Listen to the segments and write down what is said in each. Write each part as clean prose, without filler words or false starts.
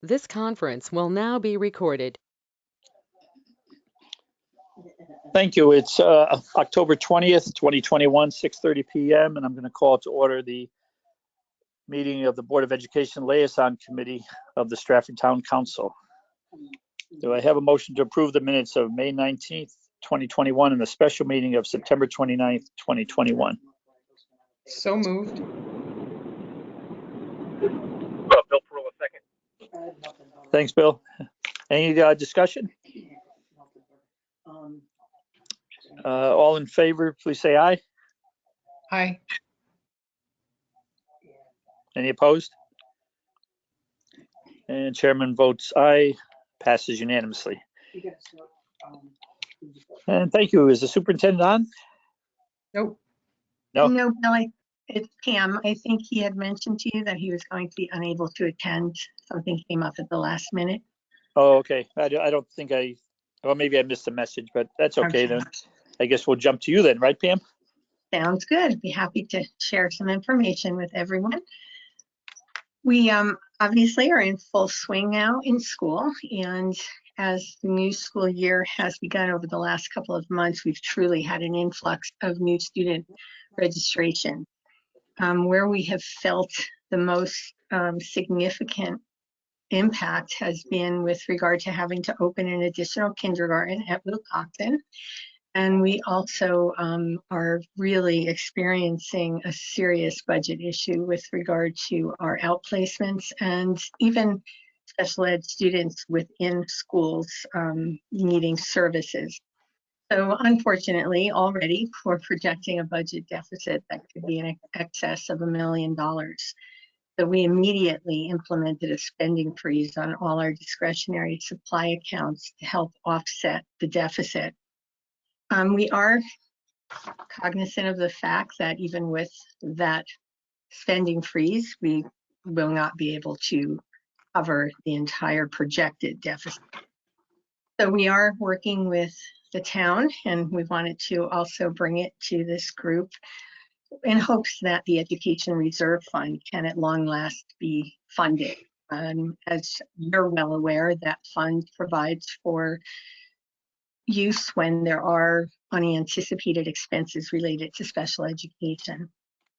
This conference will now be recorded. Thank you. It's October 20th, 2021, 6:30 p.m. and I'm going to call to order the meeting of the Board of Education Liaison Committee of the Stratford Town Council. Do I have a motion to approve the minutes of May 19th, 2021 and the special meeting of September 29th, 2021? So moved. Bill Perula, second. Thanks, Bill. Any discussion? All in favor, please say aye. Aye. Any opposed? And chairman votes aye, passes unanimously. And thank you. Is the superintendent on? Nope. No? No, Bill, it's Pam. I think he had mentioned to you that he was going to be unable to attend. Something came up at the last minute. Oh, okay. I don't think well, maybe I missed a message, but that's okay then. I guess we'll jump to you then, right, Pam? Sounds good. Be happy to share some information with everyone. We obviously are in full swing now in school, and as the new school year has begun over the last couple of months, we've truly had an influx of new student registration. Where we have felt the most significant impact has been with regard to having to open an additional kindergarten at Wilcoxon. And we also are really experiencing a serious budget issue with regard to our outplacements and even special ed students within schools needing services. So unfortunately, already we're projecting a budget deficit that could be in excess of $1 million. So we immediately implemented a spending freeze on all our discretionary supply accounts to help offset the deficit. We are cognizant of the fact that even with that spending freeze, we will not be able to cover the entire projected deficit. So we are working with the town, and we wanted to also bring it to this group in hopes that the Education Reserve Fund can at long last be funded. As you're well aware, that fund provides for use when there are unanticipated expenses related to special education.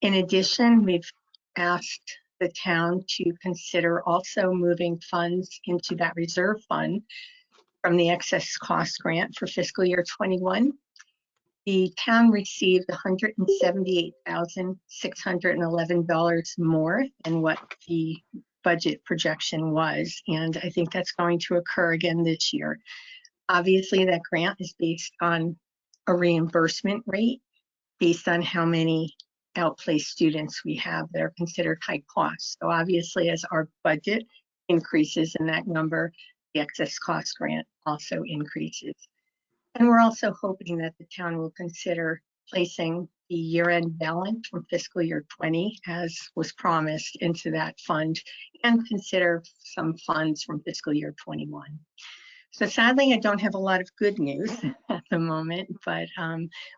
In addition, we've asked the town to consider also moving funds into that reserve fund from the excess cost grant for fiscal year 21. The town received $178,611 more than what the budget projection was, and I think that's going to occur again this year. Obviously, that grant is based on a reimbursement rate based on how many outplaced students we have that are considered high cost. So obviously, as our budget increases in that number, the excess cost grant also increases. And we're also hoping that the town will consider placing the year-end balance from fiscal year 20, as was promised, into that fund, and consider some funds from fiscal year 21. So sadly, I don't have a lot of good news at the moment, but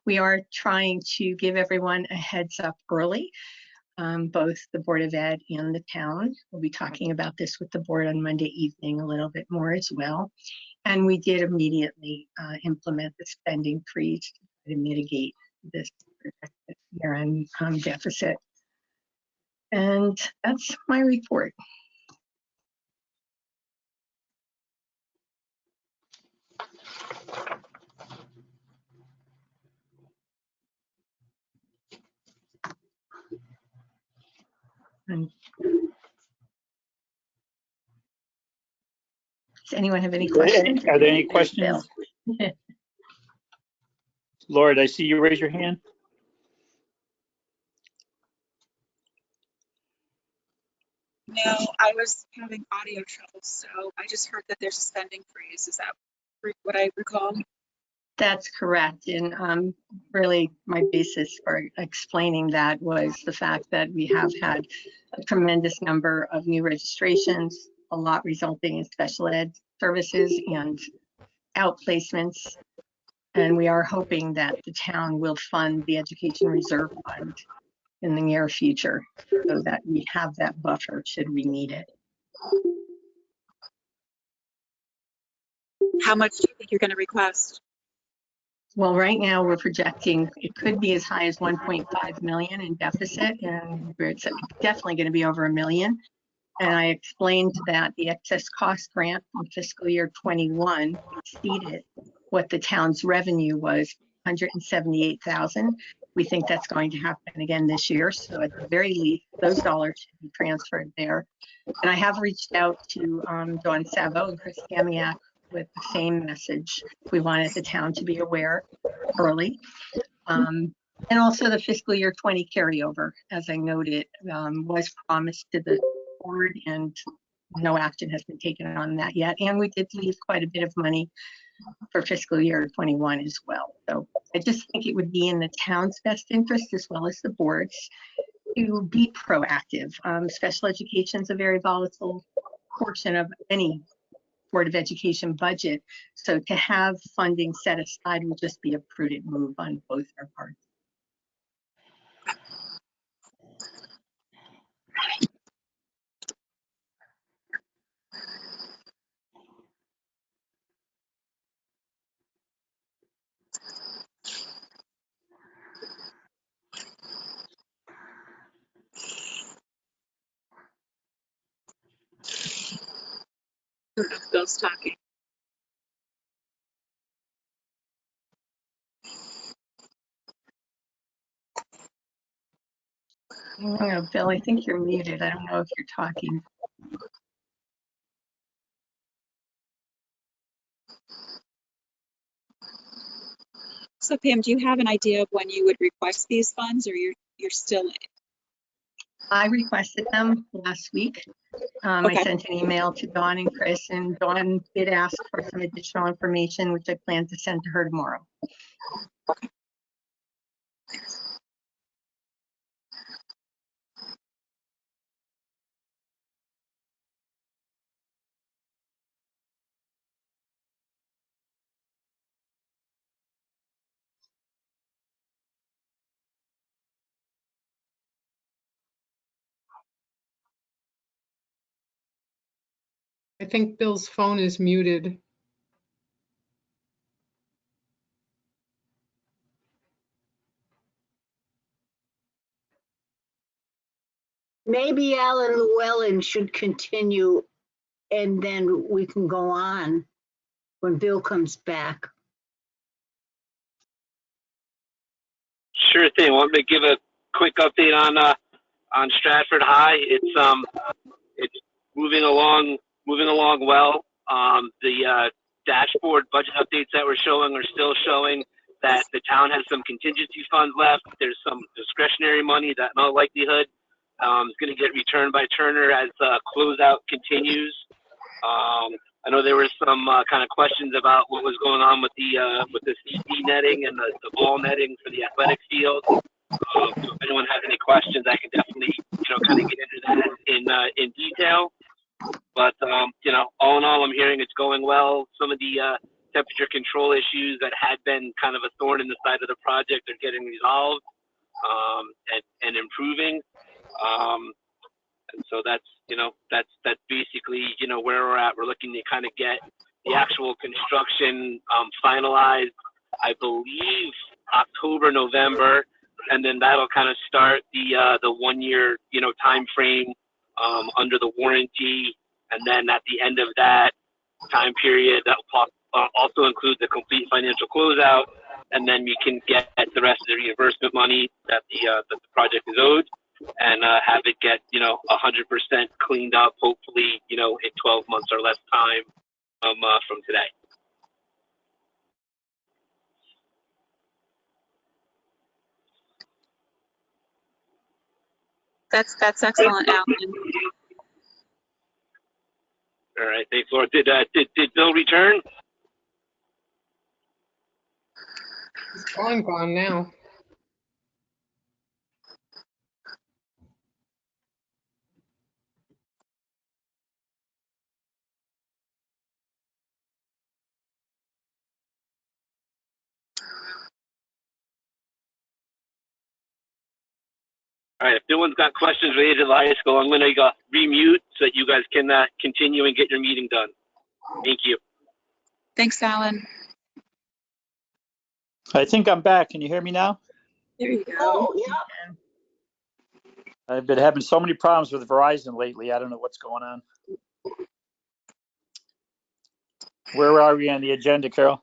we are trying to give everyone a heads up early, both the Board of Ed and the town. We'll be talking about this with the board on Monday evening a little bit more as well. And we did immediately implement the spending freeze to mitigate this year-end deficit. And that's my report. Does anyone have any questions? Are there any questions? Lord, I see you raise your hand. No, I was having audio trouble, so I just heard that there's a spending freeze. Is that what I recall? That's correct. And really my basis for explaining that was the fact that we have had a tremendous number of new registrations, a lot resulting in special ed services and outplacements. And we are hoping that the town will fund the Education Reserve Fund in the near future so that we have that buffer should we need it. How much do you think you're going to request? Well, right now we're projecting it could be as high as 1.5 million in deficit, and it's definitely going to be over $1 million. And I explained that the excess cost grant from fiscal year 21 exceeded what the town's revenue was, 178,000. We think that's going to happen again this year. So at the very least, those dollars should be transferred there. And I have reached out to Dawn Savo and Chris Kamiak with the same message. We wanted the town to be aware early. And also the fiscal year 20 carryover, as I noted, was promised to the board and no action has been taken on that yet. And we did leave quite a bit of money for fiscal year 21 as well. So I just think it would be in the town's best interest as well as the board's to be proactive. Special education is a very volatile portion of any Board of Education budget. So to have funding set aside would just be a prudent move on both our parts. Bill's talking. Oh, Bill, I think you're muted. I don't know if you're talking. So Pam, do you have an idea of when you would request these funds, or you're still? I requested them last week. I Okay. sent an email to Dawn and Chris, and Dawn did ask for some additional information, which I plan to send to her tomorrow. I think Bill's phone is muted. Maybe Alan Llewellyn should continue and then we can go on when Bill comes back. Sure thing. Want me to give a quick update on Stratford High? It's moving along well. The dashboard budget updates that we're showing are still showing that the town has some contingency funds left. There's some discretionary money that in all likelihood is going to get returned by Turner as closeout continues. I know there were some kind of questions about what was going on with the CD netting and the ball netting for the athletic field. So if anyone has any questions, I can definitely kind of get into that in detail. But all in all, I'm hearing it's going well. Some of the temperature control issues that had been kind of a thorn in the side of the project are getting resolved and improving. And so that's basically where we're at. We're looking to kind of get the actual construction finalized, I believe October, November, and then that'll kind of start the 1 year time frame under the warranty, and then at the end of that time period, that will also include the complete financial closeout, and then we can get the rest of the reimbursement money that the project is owed, and have it get 100% cleaned up, hopefully in 12 months or less time from today. That's excellent, Alan. All right, thanks, Laura. Did Bill return? He's gone now. All right, if no one's got questions related to the high school, I'm going to remute so that you guys can continue and get your meeting done. Thank you. Thanks, Alan. I think I'm back. Can you hear me now? There you go. Oh, yeah. I've been having so many problems with Verizon lately. I don't know what's going on. Where are we on the agenda, Carol?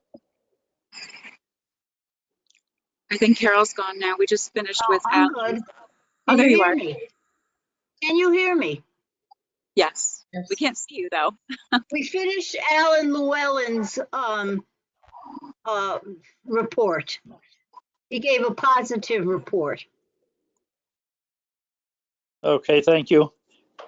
I think Carol's gone now. We just finished with I'm Alan. good. Oh, Can there you you hear are. me? Can you hear me? Yes. Yes. We can't see you though. We finished Alan Llewellyn's report. He gave a positive report. Okay, thank you.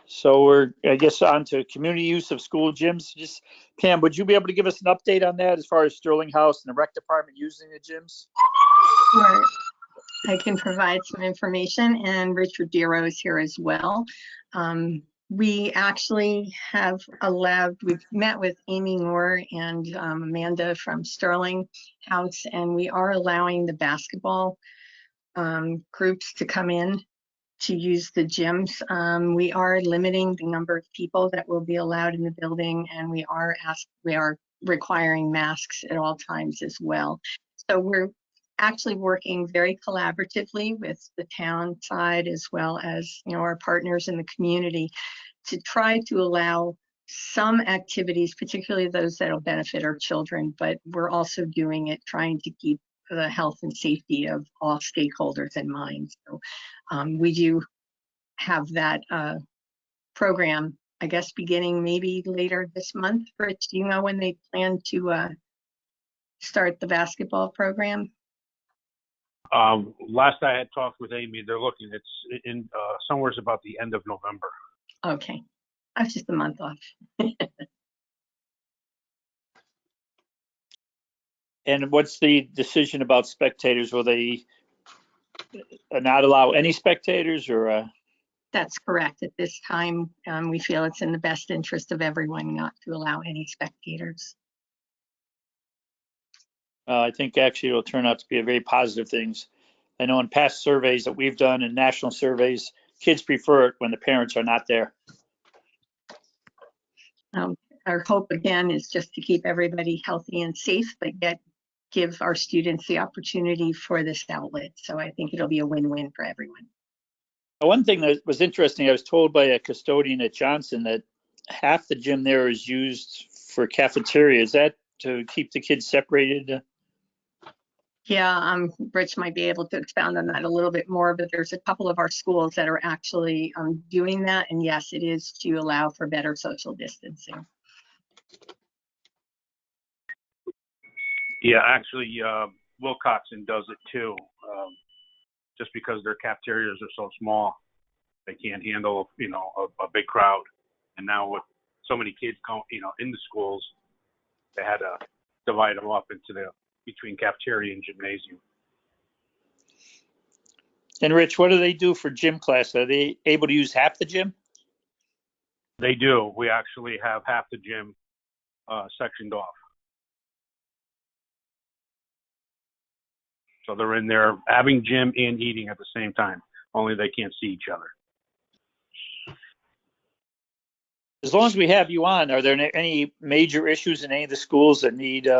So we're, I guess, on to community use of school gyms. Just Pam, would you be able to give us an update on that as far as Sterling House and the rec department using the gyms? Sure. I can provide some information, and Richard Dero is here as well. We actually have allowed, we've met with Amy Moore and Amanda from Sterling House, and we are allowing the basketball groups to come in to use the gyms. We are limiting the number of people that will be allowed in the building, and we are requiring masks at all times as well. So we're actually working very collaboratively with the town side as well as, you know, our partners in the community to try to allow some activities, particularly those that will benefit our children, but we're also doing it trying to keep the health and safety of all stakeholders in mind. So we do have that program, I guess, beginning maybe later this month. Rich, do you know when they plan to start the basketball program? Last I had talked with Amy, they're looking, it's in somewhere's about the end of November. Okay, that's just a month off. And what's the decision about spectators? Will they not allow any spectators or? That's correct. At this time, we feel it's in the best interest of everyone not to allow any spectators. I think actually it'll turn out to be a very positive thing. I know in past surveys that we've done and national surveys, kids prefer it when the parents are not there. Our hope again is just to keep everybody healthy and safe, but yet give our students the opportunity for this outlet. So I think it'll be a win-win for everyone. One thing that was interesting, I was told by a custodian at Johnson that half the gym there is used for cafeteria. Is that to keep the kids separated? Yeah, Rich might be able to expound on that a little bit more, but there's a couple of our schools that are actually doing that. And yes, it is to allow for better social distancing. Yeah, actually, Wilcoxon does it too. Just because their cafeterias are so small, they can't handle, you know, a big crowd. And now with so many kids, you know, in the schools, they had to divide them up into between cafeteria and gymnasium. And Rich, what do they do for gym class? Are they able to use half the gym? They do. We actually have half the gym sectioned off. So they're in there having gym and eating at the same time, only they can't see each other. As long as we have you on, are there any major issues in any of the schools that need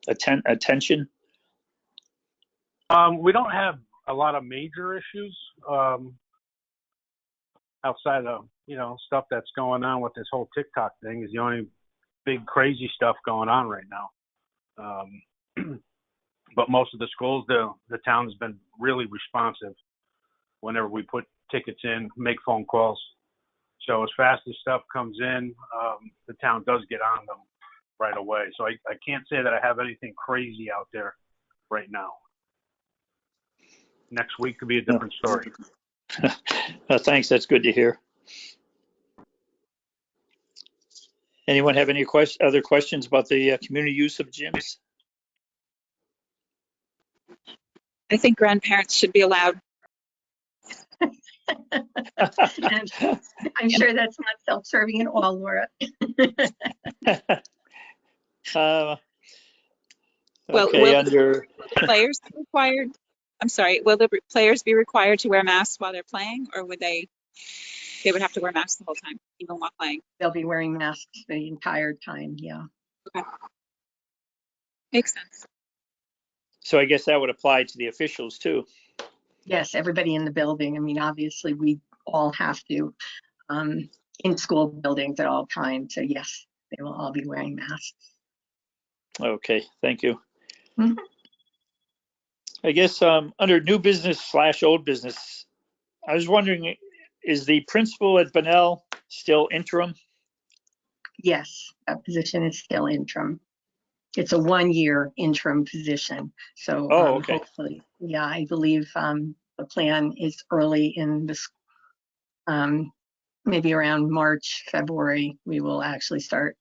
attention? We don't have a lot of major issues outside of, you know, stuff that's going on with this whole TikTok thing is the only big crazy stuff going on right now. But most of the schools, the town's been really responsive whenever we put tickets in, make phone calls. So as fast as stuff comes in, the town does get on them right away. So I can't say that I have anything crazy out there right now. Next week could be a different story. Thanks, that's good to hear. Anyone have any other questions about the community use of gyms? I think grandparents should be allowed. I'm sure that's not self-serving at all, Laura. Well, Okay, will under the players be required? I'm sorry. Will the players be required to wear masks while they're playing, or would they would have to wear masks the whole time, even while playing? They'll be wearing masks the entire time. Yeah. Okay. Makes sense. So I guess that would apply to the officials too. Yes, everybody in the building. I mean, obviously, we all have to in school buildings at all times. So yes, they will all be wearing masks. Okay, thank you. Mhm. I guess under new business / old business, I was wondering, is the principal at Bunnell still interim? Yes, that position is still interim. It's a 1-year interim position. So Oh, okay. hopefully, yeah, I believe the plan is early in this, maybe around March, February, we will actually start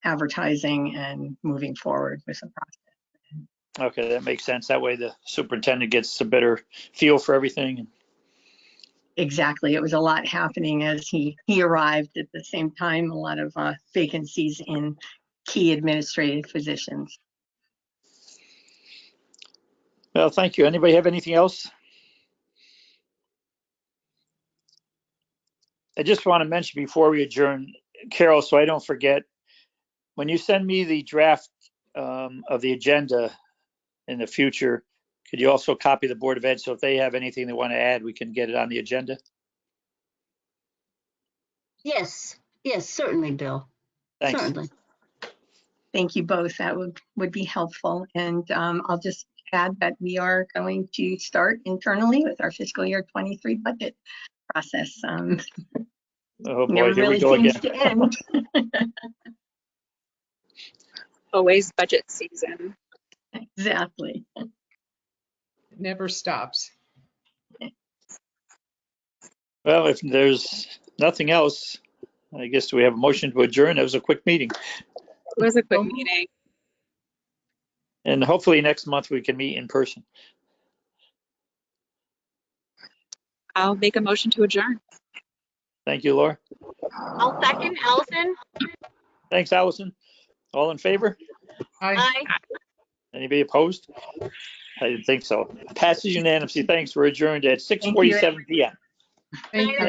advertising and moving forward with the process. Okay, that makes sense. That way the superintendent gets a better feel for everything. Exactly. It was a lot happening as he arrived at the same time, a lot of vacancies in key administrative positions. Well, thank you. Anybody have anything else? I just want to mention before we adjourn, Carol, so I don't forget, when you send me the draft of the agenda in the future, could you also copy the Board of Ed? So if they have anything they want to add, we can get it on the agenda. Yes, yes, certainly, Bill. Thanks. Certainly. Thank you both. That would be helpful. And I'll just add that we are going to start internally with our fiscal year 23 budget process. Oh boy, Never here we really go seems again. to end. Always budget season. Exactly. It never stops. Well, if there's nothing else, I guess we have a motion to adjourn. It was a quick meeting. It was a quick Oh. meeting. And hopefully next month we can meet in person. I'll make a motion to adjourn. Thank you, Laura. I'll second Allison. Thanks, Allison. All in favor? Aye. Aye. Anybody opposed? I didn't think so. Passes unanimously. Thanks. We're adjourned at Thank you. 6:47 p.m. Thank you.